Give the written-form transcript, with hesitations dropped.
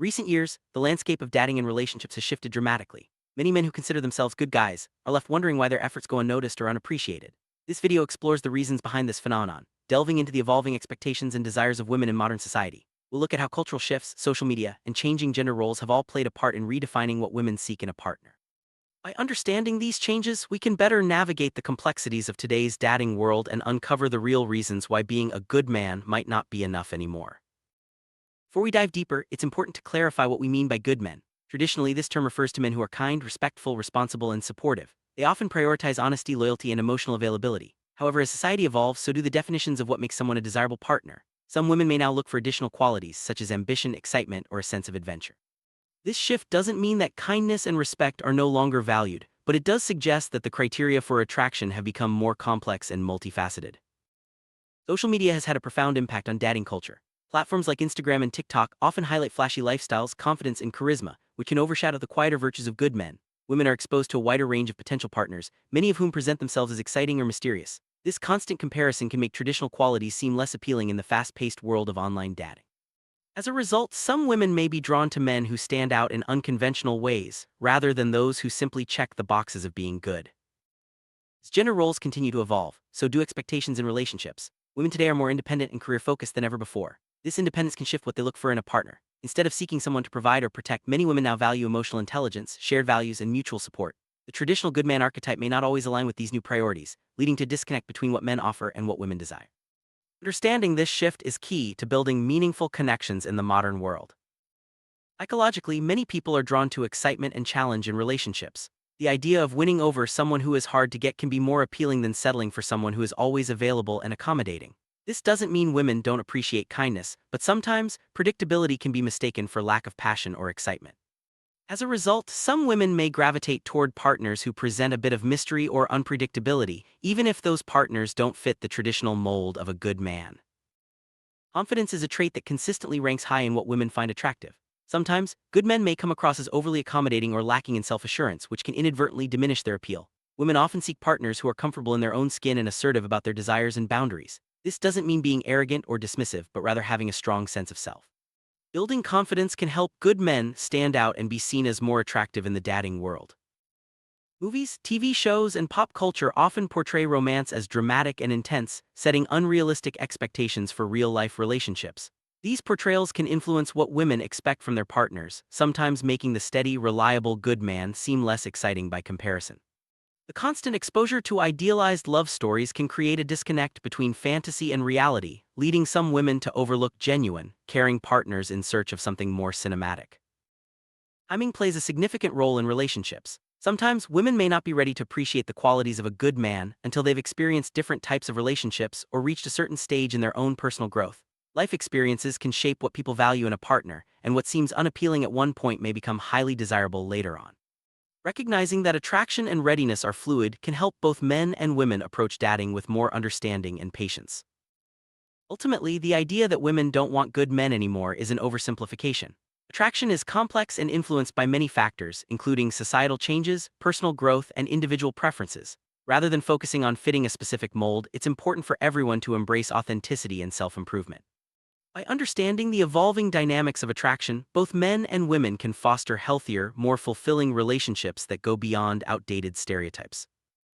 recent years, the landscape of dating and relationships has shifted dramatically. Many men who consider themselves good guys are left wondering why their efforts go unnoticed or unappreciated. This video explores the reasons behind this phenomenon, delving into the evolving expectations and desires of women in modern society. We'll look at how cultural shifts, social media, and changing gender roles have all played a part in redefining what women seek in a partner. By understanding these changes, we can better navigate the complexities of today's dating world and uncover the real reasons why being a good man might not be enough anymore. Before we dive deeper, it's important to clarify what we mean by good men. Traditionally, this term refers to men who are kind, respectful, responsible, and supportive. They often prioritize honesty, loyalty, and emotional availability. However, as society evolves, so do the definitions of what makes someone a desirable partner. Some women may now look for additional qualities, such as ambition, excitement, or a sense of adventure. This shift doesn't mean that kindness and respect are no longer valued, but it does suggest that the criteria for attraction have become more complex and multifaceted. Social media has had a profound impact on dating culture. Platforms like Instagram and TikTok often highlight flashy lifestyles, confidence, and charisma, which can overshadow the quieter virtues of good men. Women are exposed to a wider range of potential partners, many of whom present themselves as exciting or mysterious. This constant comparison can make traditional qualities seem less appealing in the fast-paced world of online dating. As a result, some women may be drawn to men who stand out in unconventional ways, rather than those who simply check the boxes of being good. As gender roles continue to evolve, so do expectations in relationships. Women today are more independent and career-focused than ever before. This independence can shift what they look for in a partner. Instead of seeking someone to provide or protect, many women now value emotional intelligence, shared values, and mutual support. The traditional good man archetype may not always align with these new priorities, leading to disconnect between what men offer and what women desire. Understanding this shift is key to building meaningful connections in the modern world. Psychologically, many people are drawn to excitement and challenge in relationships. The idea of winning over someone who is hard to get can be more appealing than settling for someone who is always available and accommodating. This doesn't mean women don't appreciate kindness, but sometimes predictability can be mistaken for lack of passion or excitement. As a result, some women may gravitate toward partners who present a bit of mystery or unpredictability, even if those partners don't fit the traditional mold of a good man. Confidence is a trait that consistently ranks high in what women find attractive. Sometimes, good men may come across as overly accommodating or lacking in self-assurance, which can inadvertently diminish their appeal. Women often seek partners who are comfortable in their own skin and assertive about their desires and boundaries. This doesn't mean being arrogant or dismissive, but rather having a strong sense of self. Building confidence can help good men stand out and be seen as more attractive in the dating world. Movies, TV shows, and pop culture often portray romance as dramatic and intense, setting unrealistic expectations for real-life relationships. These portrayals can influence what women expect from their partners, sometimes making the steady, reliable good man seem less exciting by comparison. The constant exposure to idealized love stories can create a disconnect between fantasy and reality, leading some women to overlook genuine, caring partners in search of something more cinematic. Timing plays a significant role in relationships. Sometimes women may not be ready to appreciate the qualities of a good man until they've experienced different types of relationships or reached a certain stage in their own personal growth. Life experiences can shape what people value in a partner, and what seems unappealing at one point may become highly desirable later on. Recognizing that attraction and readiness are fluid can help both men and women approach dating with more understanding and patience. Ultimately, the idea that women don't want good men anymore is an oversimplification. Attraction is complex and influenced by many factors, including societal changes, personal growth, and individual preferences. Rather than focusing on fitting a specific mold, it's important for everyone to embrace authenticity and self-improvement. By understanding the evolving dynamics of attraction, both men and women can foster healthier, more fulfilling relationships that go beyond outdated stereotypes.